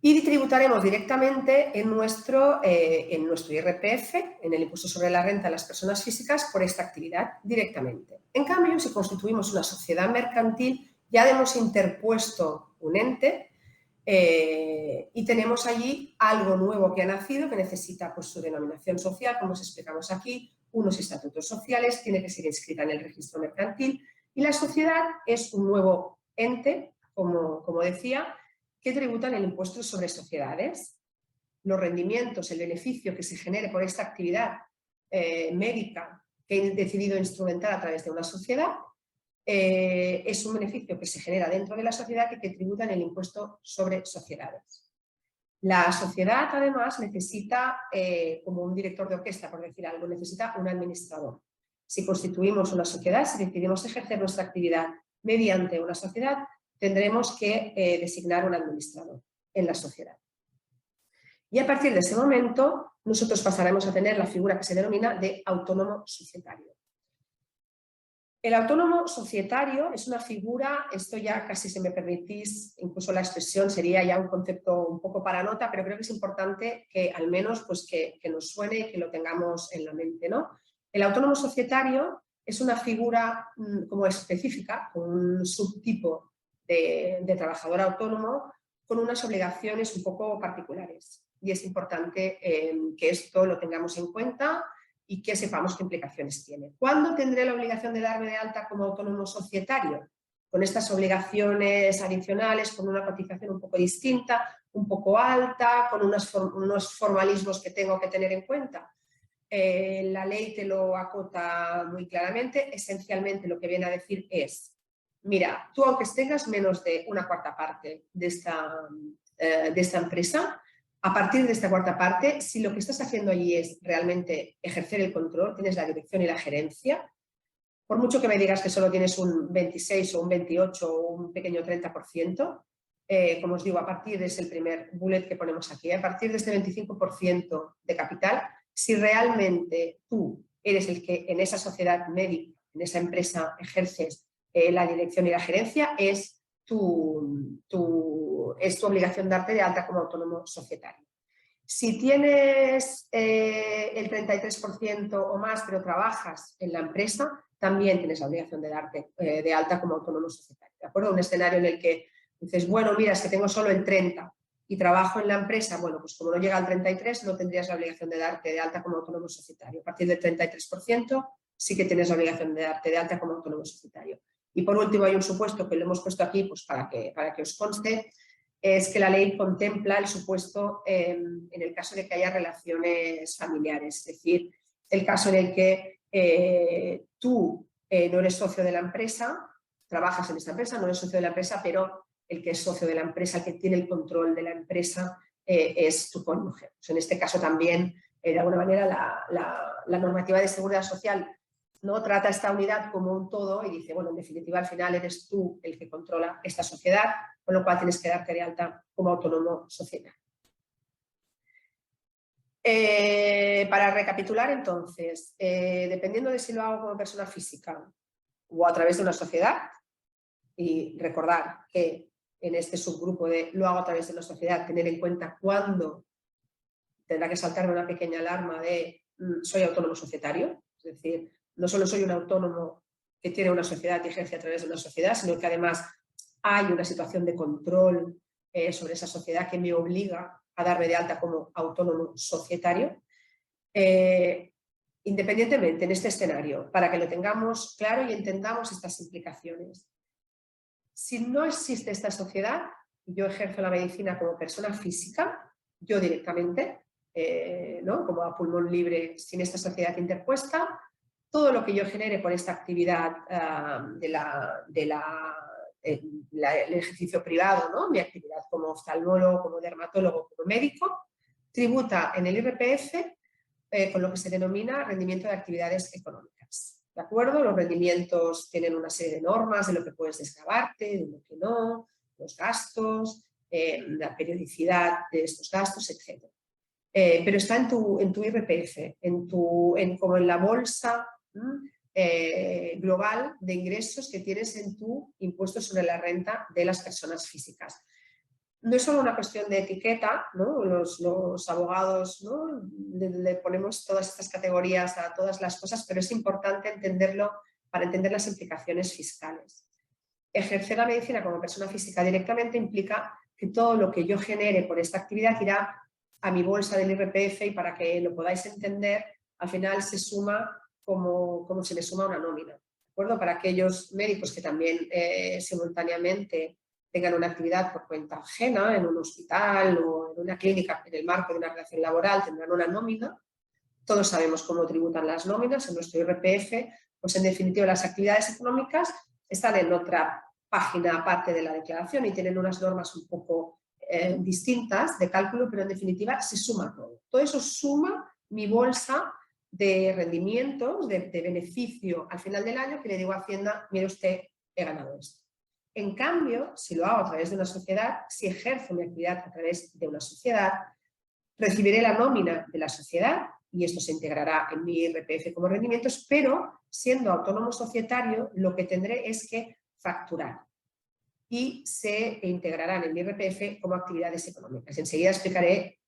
Y tributaremos directamente en nuestro IRPF, en el impuesto sobre la renta de las personas físicas, por esta actividad directamente. En cambio, si constituimos una sociedad mercantil, ya hemos interpuesto un ente y tenemos allí algo nuevo que ha nacido, que necesita pues, su denominación social, como os explicamos aquí, unos estatutos sociales, tiene que ser inscrita en el registro mercantil y la sociedad es un nuevo ente, como decía, que tributan el impuesto sobre sociedades. Los rendimientos, el beneficio que se genere por esta actividad médica que he decidido instrumentar a través de una sociedad es un beneficio que se genera dentro de la sociedad que tributan el impuesto sobre sociedades. La sociedad, además, necesita, como un director de orquesta, por decir algo, necesita un administrador. Si constituimos una sociedad, si decidimos ejercer nuestra actividad mediante una sociedad, tendremos que designar un administrador en la sociedad. Y a partir de ese momento, nosotros pasaremos a tener la figura que se denomina de autónomo societario. El autónomo societario es una figura, esto ya casi, si me permitís, incluso la expresión sería ya un concepto un poco para nota, pero creo que es importante que al menos pues, que nos suene y que lo tengamos en la mente, ¿no? El autónomo societario es una figura como específica, con un subtipo de trabajador autónomo con unas obligaciones un poco particulares. Y es importante que esto lo tengamos en cuenta y que sepamos qué implicaciones tiene. ¿Cuándo tendré la obligación de darme de alta como autónomo societario? Con estas obligaciones adicionales, con una cotización un poco distinta, un poco alta, con unos formalismos que tengo que tener en cuenta. La ley te lo acota muy claramente. Esencialmente lo que viene a decir es, mira, tú aunque tengas menos de una cuarta parte de esta empresa, a partir de esta cuarta parte, si lo que estás haciendo allí es realmente ejercer el control, tienes la dirección y la gerencia, por mucho que me digas que solo tienes un 26 o un 28 o un pequeño 30%, como os digo, a partir de ese el primer bullet que ponemos aquí, a partir de este 25% de capital, si realmente tú eres el que en esa sociedad médica, en esa empresa ejerces la dirección y la gerencia, es tu obligación darte de alta como autónomo societario. Si tienes el 33% o más, pero trabajas en la empresa, también tienes la obligación de darte de alta como autónomo societario. ¿De acuerdo? Un escenario en el que dices, bueno, mira, es que tengo solo el 30% y trabajo en la empresa, bueno, pues como no llega al 33%, no tendrías la obligación de darte de alta como autónomo societario. A partir del 33% sí que tienes la obligación de darte de alta como autónomo societario. Y por último hay un supuesto que lo hemos puesto aquí pues para que os conste, es que la ley contempla el supuesto en el caso de que haya relaciones familiares, es decir, el caso en el que tú no eres socio de la empresa, trabajas en esta empresa, no eres socio de la empresa, pero el que es socio de la empresa, el que tiene el control de la empresa, es tu cónyuge. Pues en este caso también, de alguna manera, la normativa de seguridad social no trata esta unidad como un todo y dice, bueno, en definitiva, al final eres tú el que controla esta sociedad, con lo cual tienes que darte de alta como autónomo societario. Para recapitular, entonces, dependiendo de si lo hago como persona física o a través de una sociedad, y recordar que en este subgrupo de lo hago a través de una sociedad, tener en cuenta cuándo tendrá que saltarme una pequeña alarma de soy autónomo societario, es decir, no solo soy un autónomo que tiene una sociedad y ejerce a través de una sociedad, sino que además hay una situación de control sobre esa sociedad que me obliga a darme de alta como autónomo societario. Independientemente en este escenario, para que lo tengamos claro y entendamos estas implicaciones. Si no existe esta sociedad, yo ejerzo la medicina como persona física, yo directamente, ¿no? Como a pulmón libre sin esta sociedad interpuesta, todo lo que yo genere por esta actividad del ejercicio privado, ¿no? Mi actividad como oftalmólogo, como dermatólogo, como médico, tributa en el IRPF con lo que se denomina rendimiento de actividades económicas. ¿De acuerdo? Los rendimientos tienen una serie de normas de lo que puedes desgravarte, de lo que no, los gastos, la periodicidad de estos gastos, etc. Pero está en tu IRPF, como en la bolsa global de ingresos que tienes en tu impuesto sobre la renta de las personas físicas. No es solo una cuestión de etiqueta, ¿no? Los abogados, ¿no? Le ponemos todas estas categorías a todas las cosas, pero es importante entenderlo para entender las implicaciones fiscales. Ejercer la medicina como persona física directamente implica que todo lo que yo genere por esta actividad irá a mi bolsa del IRPF y para que lo podáis entender, al final se suma como se le suma una nómina. ¿De acuerdo? Para aquellos médicos que también simultáneamente tengan una actividad por cuenta ajena en un hospital o en una clínica en el marco de una relación laboral, tendrán una nómina. Todos sabemos cómo tributan las nóminas en nuestro IRPF, pues en definitiva las actividades económicas están en otra página aparte de la declaración y tienen unas normas un poco distintas de cálculo, pero en definitiva se suma todo. Todo eso suma mi bolsa de rendimientos, de beneficio al final del año que le digo a Hacienda, mire usted, he ganado esto. En cambio, si lo hago a través de una sociedad, si ejerzo mi actividad a través de una sociedad, recibiré la nómina de la sociedad y esto se integrará en mi IRPF como rendimientos, pero siendo autónomo societario lo que tendré es que facturar y se integrarán en mi IRPF como actividades económicas. Enseguida explicaré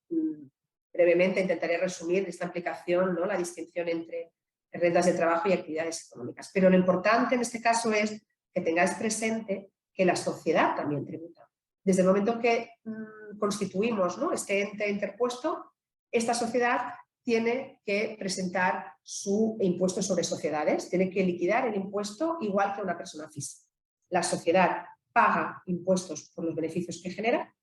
brevemente, intentaré resumir esta aplicación, ¿no? La distinción entre rentas de trabajo y actividades económicas. Pero lo importante en este caso es que tengáis presente que la sociedad también tributa. Desde el momento que constituimos, ¿no? Este ente interpuesto, esta sociedad tiene que presentar su impuesto sobre sociedades, tiene que liquidar el impuesto igual que una persona física. La sociedad paga impuestos por los beneficios que genera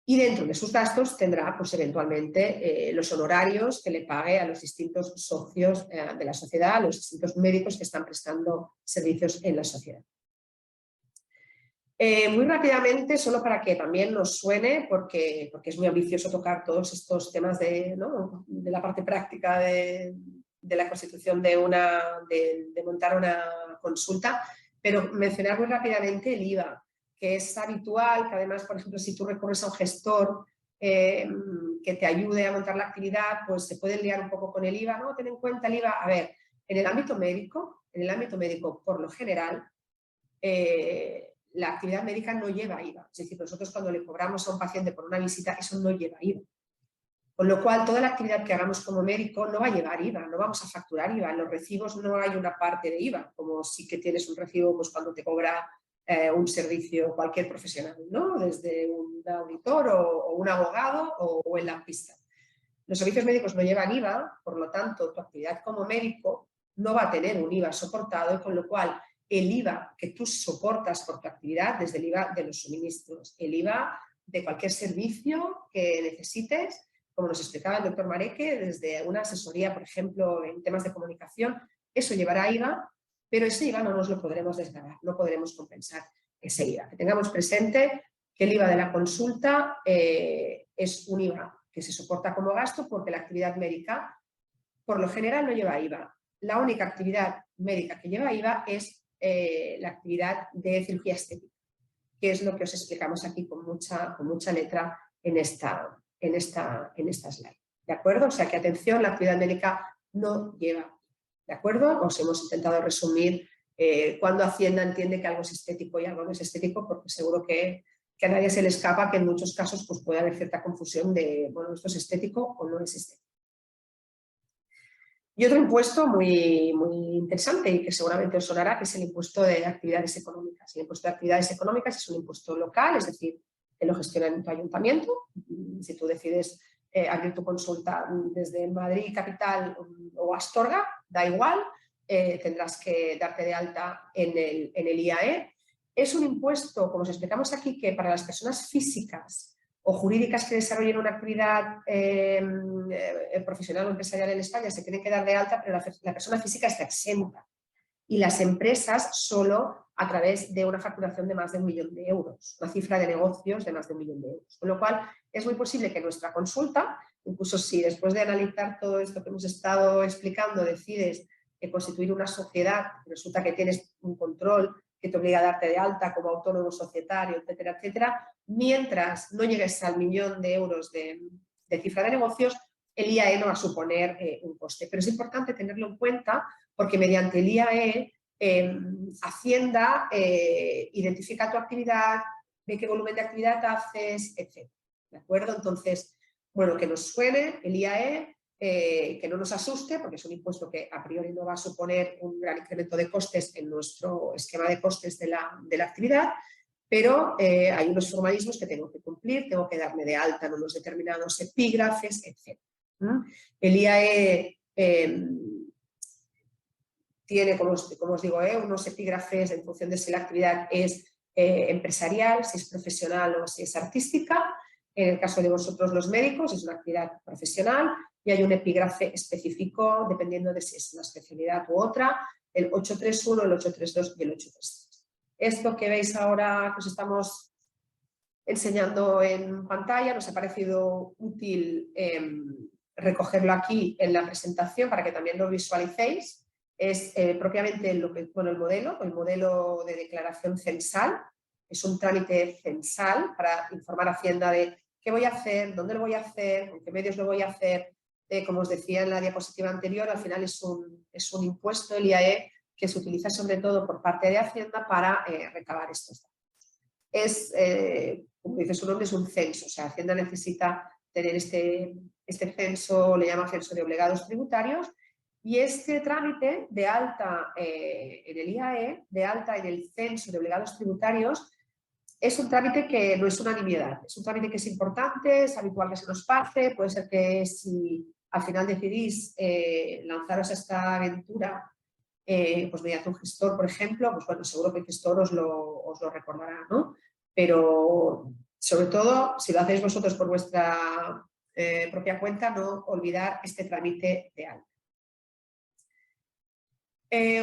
y dentro de sus gastos tendrá pues, eventualmente los honorarios que le pague a los distintos socios de la sociedad, a los distintos médicos que están prestando servicios en la sociedad. Muy rápidamente, solo para que también nos suene, porque es muy ambicioso tocar todos estos temas de la parte práctica de la constitución de montar una consulta, pero mencionar muy rápidamente el IVA, que es habitual, que además, por ejemplo, si tú recurres a un gestor que te ayude a montar la actividad, pues se puede liar un poco con el IVA, ¿no? Ten en cuenta el IVA. A ver, en el ámbito médico, por lo general, la actividad médica no lleva IVA. Es decir, nosotros cuando le cobramos a un paciente por una visita, eso no lleva IVA. Con lo cual, toda la actividad que hagamos como médico no va a llevar IVA, no vamos a facturar IVA. En los recibos no hay una parte de IVA, como sí que tienes un recibo pues, cuando te cobra un servicio cualquier profesional, ¿no? Desde un auditor o un abogado o el lampista. Los servicios médicos no llevan IVA, por lo tanto, tu actividad como médico no va a tener un IVA soportado, con lo cual el IVA que tú soportas por tu actividad, desde el IVA de los suministros, el IVA de cualquier servicio que necesites, como nos explicaba el doctor Mareque, desde una asesoría, por ejemplo, en temas de comunicación, eso llevará IVA pero ese IVA no nos lo podremos desgravar, no podremos compensar ese IVA. Que tengamos presente que el IVA de la consulta es un IVA que se soporta como gasto porque la actividad médica por lo general no lleva IVA. La única actividad médica que lleva IVA es la actividad de cirugía estética, que es lo que os explicamos aquí con mucha letra en esta slide. ¿De acuerdo? O sea que atención, la actividad médica no lleva. ¿De acuerdo? Os hemos intentado resumir cuando Hacienda entiende que algo es estético y algo no es estético, porque seguro que a nadie se le escapa que en muchos casos pues, puede haber cierta confusión de, bueno, esto es estético o no es estético. Y otro impuesto muy interesante y que seguramente os sonará, que es el impuesto de actividades económicas. El impuesto de actividades económicas es un impuesto local, es decir, que lo gestiona en tu ayuntamiento. Si tú decides abrir tu consulta desde Madrid capital o Astorga, da igual, tendrás que darte de alta en el IAE. Es un impuesto, como os explicamos aquí, que para las personas físicas o jurídicas que desarrollen una actividad profesional o empresarial en España se tienen que dar de alta, pero la persona física está exenta. Y las empresas solo a través de una facturación de más de 1 millón de euros, una cifra de negocios de más de 1 millón de euros. Con lo cual, es muy posible que nuestra consulta, incluso si después de analizar todo esto que hemos estado explicando, decides constituir una sociedad, resulta que tienes un control que te obliga a darte de alta como autónomo societario, etcétera, etcétera, mientras no llegues al 1 millón de euros de cifra de negocios, el IAE no va a suponer un coste. Pero es importante tenerlo en cuenta porque mediante el IAE Hacienda identifica tu actividad, ve qué volumen de actividad haces, etc. ¿De acuerdo? Entonces, bueno, que nos suene el IAE, que no nos asuste porque es un impuesto que a priori no va a suponer un gran incremento de costes en nuestro esquema de costes de la actividad, pero hay unos formalismos que tengo que cumplir, tengo que darme de alta en unos determinados epígrafes, etc. El IAE tiene, como os digo, unos epígrafes en función de si la actividad es empresarial, si es profesional o si es artística. En el caso de vosotros los médicos es una actividad profesional y hay un epígrafe específico dependiendo de si es una especialidad u otra, el 831, el 832 y el 833. Esto que veis ahora que os estamos enseñando en pantalla nos ha parecido útil recogerlo aquí en la presentación para que también lo visualicéis. Es propiamente el modelo de declaración censal. Es un trámite censal para informar a Hacienda de qué voy a hacer, dónde lo voy a hacer, con qué medios lo voy a hacer. Como os decía en la diapositiva anterior, al final es un impuesto, el IAE, que se utiliza sobre todo por parte de Hacienda para recabar estos datos. Como dice su nombre, es un censo. O sea, Hacienda necesita tener este censo, le llama censo de obligados tributarios, y este trámite de alta en el IAE, de alta en el censo de obligados tributarios, es un trámite que no es una nimiedad, es un trámite que es importante, es habitual que se nos pase, puede ser que si al final decidís lanzaros a esta aventura pues mediante un gestor, por ejemplo, pues bueno, seguro que el gestor os lo recordará, ¿no? Pero sobre todo, si lo hacéis vosotros por vuestra propia cuenta, no olvidar este trámite de alta.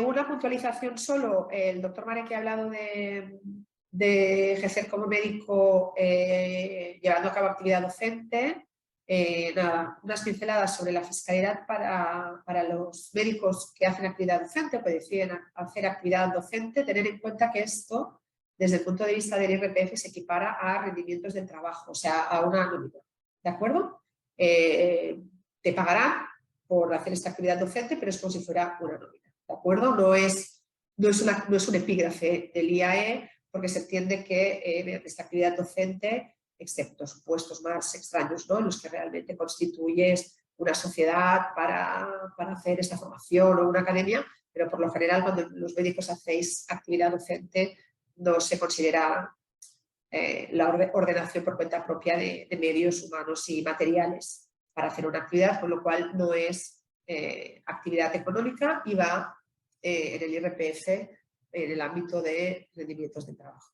Una puntualización solo, el doctor Marek ha hablado de ejercer como médico llevando a cabo actividad docente. Nada, unas pinceladas sobre la fiscalidad para los médicos que hacen actividad docente o que deciden hacer actividad docente, tener en cuenta que esto, desde el punto de vista del IRPF, se equipara a rendimientos del trabajo, o sea, a una nómina, ¿de acuerdo? Te pagarán por hacer esta actividad docente, pero es como si fuera una nómina, ¿de acuerdo? No es un epígrafe del IAE, porque se entiende que mediante esta actividad docente, excepto supuestos más extraños, ¿no?, en los que realmente constituyes una sociedad para hacer esta formación o una academia, pero por lo general cuando los médicos hacéis actividad docente no se considera la ordenación por cuenta propia de medios humanos y materiales para hacer una actividad, con lo cual no es actividad económica y va en el IRPF en el ámbito de rendimientos de trabajo.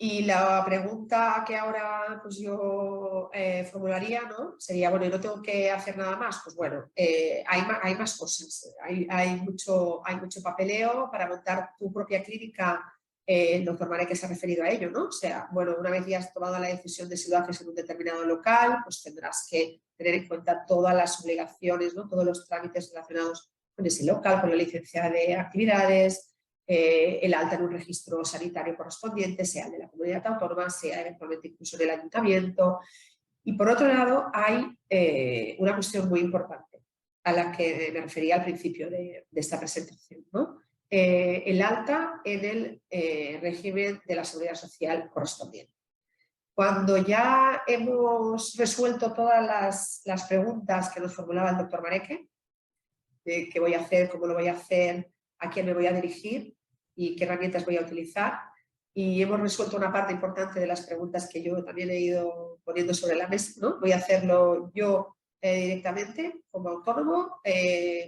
Y la pregunta que ahora pues yo formularía, ¿no? Sería, bueno, ¿y no tengo que hacer nada más? Pues bueno, hay más cosas. Hay mucho papeleo para montar tu propia clínica. El doctor Mareque se ha referido a ello, ¿no? O sea, bueno, una vez ya has tomado la decisión de si lo haces en un determinado local, pues tendrás que tener en cuenta todas las obligaciones, ¿no? Todos los trámites relacionados con ese local, con la licencia de actividades, el alta en un registro sanitario correspondiente, sea el de la comunidad autónoma, sea eventualmente incluso del ayuntamiento. Y por otro lado, hay una cuestión muy importante a la que me refería al principio de esta presentación, ¿no? El alta en el régimen de la seguridad social correspondiente. Cuando ya hemos resuelto todas las preguntas que nos formulaba el doctor Mareque, de qué voy a hacer, cómo lo voy a hacer, a quién me voy a dirigir y qué herramientas voy a utilizar, y hemos resuelto una parte importante de las preguntas que yo también he ido poniendo sobre la mesa, ¿no? Voy a hacerlo yo directamente como autónomo,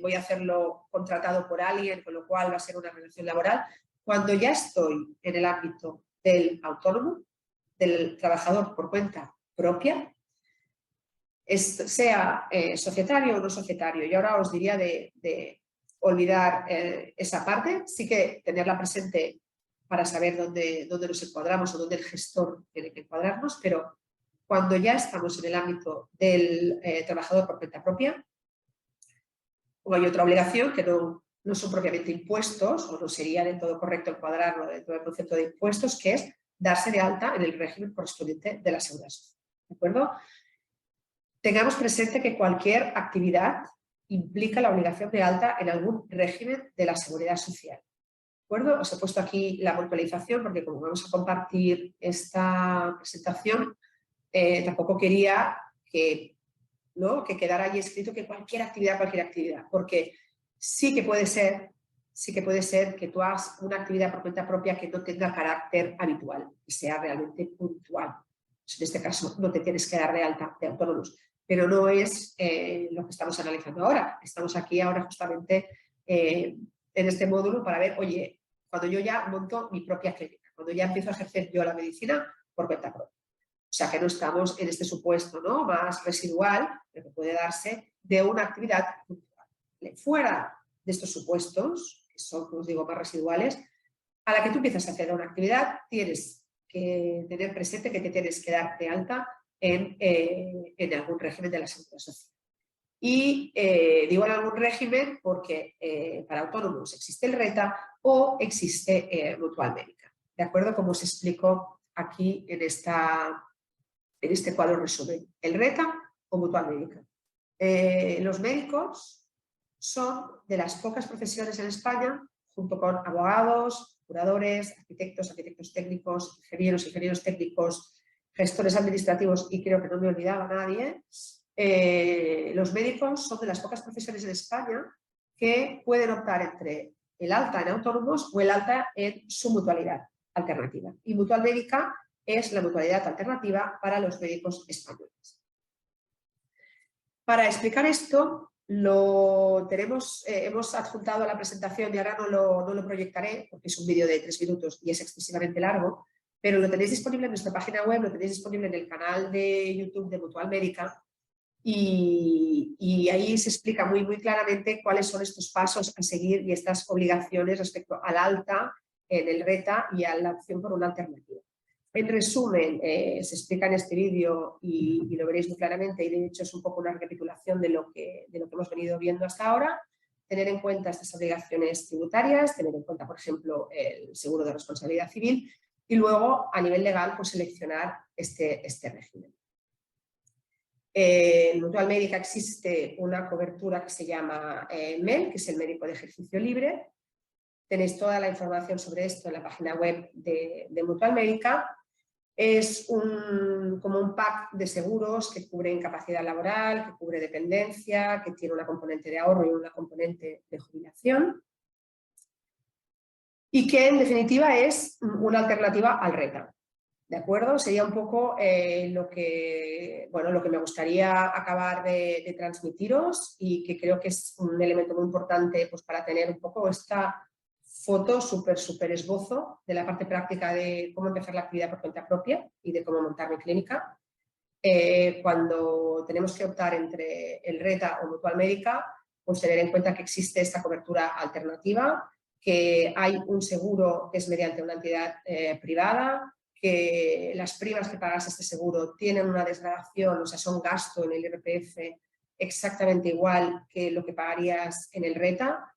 voy a hacerlo contratado por alguien, con lo cual va a ser una relación laboral. Cuando ya estoy en el ámbito del autónomo, del trabajador por cuenta propia, sea societario o no societario, y ahora os diría de olvidar esa parte, sí que tenerla presente para saber dónde nos encuadramos o dónde el gestor tiene que encuadrarnos, pero cuando ya estamos en el ámbito del trabajador por cuenta propia, hay otra obligación que no son propiamente impuestos, o no sería del todo correcto encuadrarlo dentro del concepto de impuestos, que es darse de alta en el régimen correspondiente de la seguridad social. ¿De acuerdo? Tengamos presente que cualquier actividad implica la obligación de alta en algún régimen de la seguridad social. ¿De acuerdo? Os he puesto aquí la puntualización porque como vamos a compartir esta presentación, tampoco quería que quedara ahí escrito que cualquier actividad, porque sí que puede ser que tú hagas una actividad por cuenta propia que no tenga carácter habitual, que sea realmente puntual. En este caso no te tienes que dar de alta de autónomos, pero no es lo que estamos analizando ahora. Estamos aquí ahora justamente en este módulo para ver, oye, cuando yo ya monto mi propia clínica, cuando ya empiezo a ejercer yo la medicina por cuenta propia. O sea que no estamos en este supuesto, ¿no?, más residual, pero que puede darse de una actividad puntual. Fuera de estos supuestos, que son, como os digo, más residuales, a la que tú empiezas a hacer una actividad, tienes que tener presente que te tienes que dar de alta en algún régimen de la seguridad social. Y digo en algún régimen porque para autónomos existe el RETA o existe Mutual Médica. ¿De acuerdo? Como os explico aquí en este cuadro resumen. El RETA o Mutual Médica. Los médicos son de las pocas profesiones en España, junto con abogados, curadores, arquitectos técnicos, ingenieros técnicos, gestores administrativos, y creo que no me olvidaba nadie. Los médicos son de las pocas profesiones en España que pueden optar entre el alta en autónomos o el alta en su mutualidad alternativa. Y Mutual Médica es la mutualidad alternativa para los médicos españoles. Para explicar esto, hemos adjuntado a la presentación, y ahora no lo proyectaré porque es un vídeo de 3 minutos y es excesivamente largo, pero lo tenéis disponible en nuestra página web, lo tenéis disponible en el canal de YouTube de Mutual Médica, y ahí se explica muy, muy claramente cuáles son estos pasos a seguir y estas obligaciones respecto al alta en el RETA y a la opción por una alternativa. En resumen, se explica en este vídeo y lo veréis muy claramente, y de hecho es un poco una recapitulación de lo que hemos venido viendo hasta ahora. Tener en cuenta estas obligaciones tributarias, tener en cuenta, por ejemplo, el seguro de responsabilidad civil, y luego, a nivel legal, pues seleccionar este régimen. En Mutual Médica existe una cobertura que se llama MEL, que es el médico de ejercicio libre. Tenéis toda la información sobre esto en la página web de Mutual Médica. Es como un pack de seguros que cubre incapacidad laboral, que cubre dependencia, que tiene una componente de ahorro y una componente de jubilación, y que en definitiva es una alternativa al RETA. ¿De acuerdo? Sería un poco lo que me gustaría acabar de transmitiros, y que creo que es un elemento muy importante pues, para tener un poco esta foto, súper esbozo de la parte práctica de cómo empezar la actividad por cuenta propia y de cómo montar mi clínica. Cuando tenemos que optar entre el RETA o Mutual Médica, pues tener en cuenta que existe esta cobertura alternativa, que hay un seguro que es mediante una entidad privada, que las primas que pagas a este seguro tienen una desgravación, o sea, son gasto en el IRPF exactamente igual que lo que pagarías en el RETA,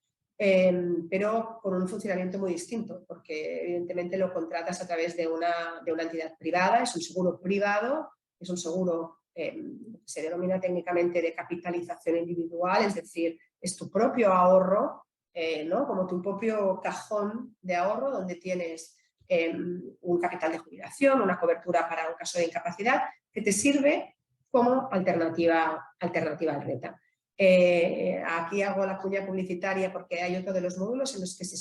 pero con un funcionamiento muy distinto, porque evidentemente lo contratas a través de una entidad privada, es un seguro privado, es un seguro se denomina técnicamente de capitalización individual, es decir, es tu propio ahorro, ¿no? Como tu propio cajón de ahorro donde tienes un capital de jubilación, una cobertura para un caso de incapacidad que te sirve como alternativa al RETA. Aquí hago la cuña publicitaria porque hay otro de los módulos en los que se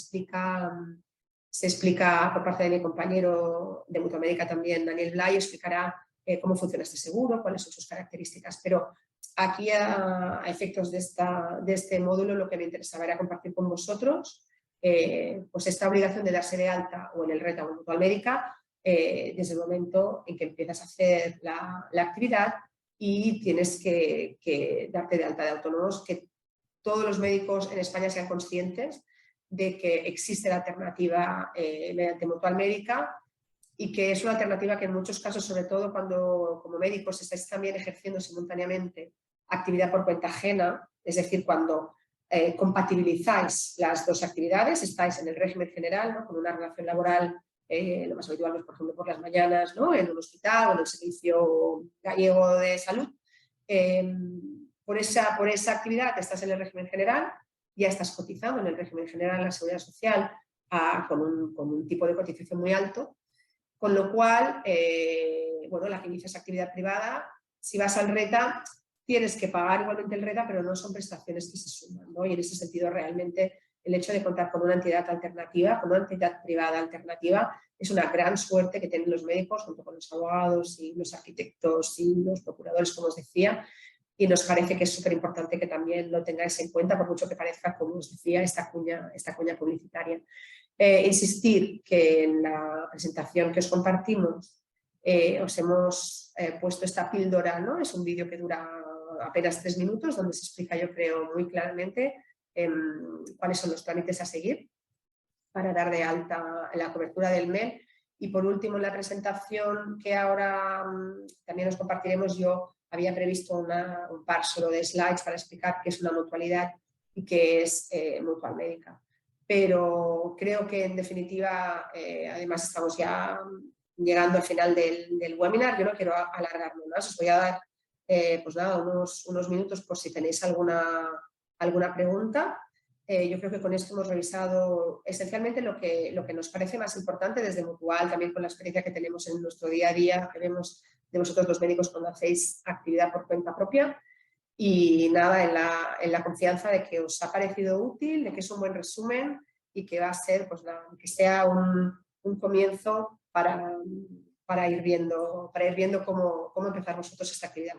explica por parte de mi compañero de Mutua Médica también, Daniel Blay, explicará cómo funciona este seguro, cuáles son sus características, pero aquí a efectos de este módulo lo que me interesaba era compartir con vosotros pues esta obligación de darse de alta o en el RETA o en Mutual Médica desde el momento en que empiezas a hacer la actividad y tienes que darte de alta de autónomos, que todos los médicos en España sean conscientes de que existe la alternativa mediante Mutual Médica y que es una alternativa que en muchos casos, sobre todo cuando como médicos estáis también ejerciendo simultáneamente actividad por cuenta ajena, es decir, cuando compatibilizáis las dos actividades, estáis en el régimen general, ¿no? Con una relación laboral, lo más habitual es, por ejemplo, por las mañanas, ¿no? En un hospital o en el Servicio Gallego de Salud. Por esa actividad estás en el régimen general, ya estás cotizando en el régimen general de la Seguridad Social con un tipo de cotización muy alto, con lo cual, bueno, la que inicias actividad privada, si vas al RETA, tienes que pagar igualmente el RETA, pero no son prestaciones que se suman, ¿no? Y en ese sentido, realmente, el hecho de contar con una entidad alternativa, con una entidad privada alternativa, es una gran suerte que tienen los médicos, junto con los abogados y los arquitectos y los procuradores, como os decía, y nos parece que es súper importante que también lo tengáis en cuenta, por mucho que parezca, como os decía, esta cuña publicitaria. Insistir que en la presentación que os compartimos os hemos puesto esta píldora, ¿no? Es un vídeo que dura apenas 3 minutos, donde se explica, yo creo, muy claramente cuáles son los trámites a seguir para dar de alta la cobertura del MEL. Y por último, en la presentación que ahora también os compartiremos, yo había previsto un par solo de slides para explicar qué es una mutualidad y qué es Mutual Médica. Pero creo que en definitiva, además estamos ya llegando al final del webinar, yo no quiero alargarme más, os voy a dar pues nada, unos minutos por si tenéis alguna pregunta. Yo creo que con esto hemos revisado esencialmente lo que nos parece más importante desde Mutual, también con la experiencia que tenemos en nuestro día a día, que vemos de vosotros los médicos cuando hacéis actividad por cuenta propia. Y nada, en la confianza de que os ha parecido útil, de que es un buen resumen y que va a ser, pues nada, que sea un comienzo para ir viendo cómo empezar vosotros esta actividad.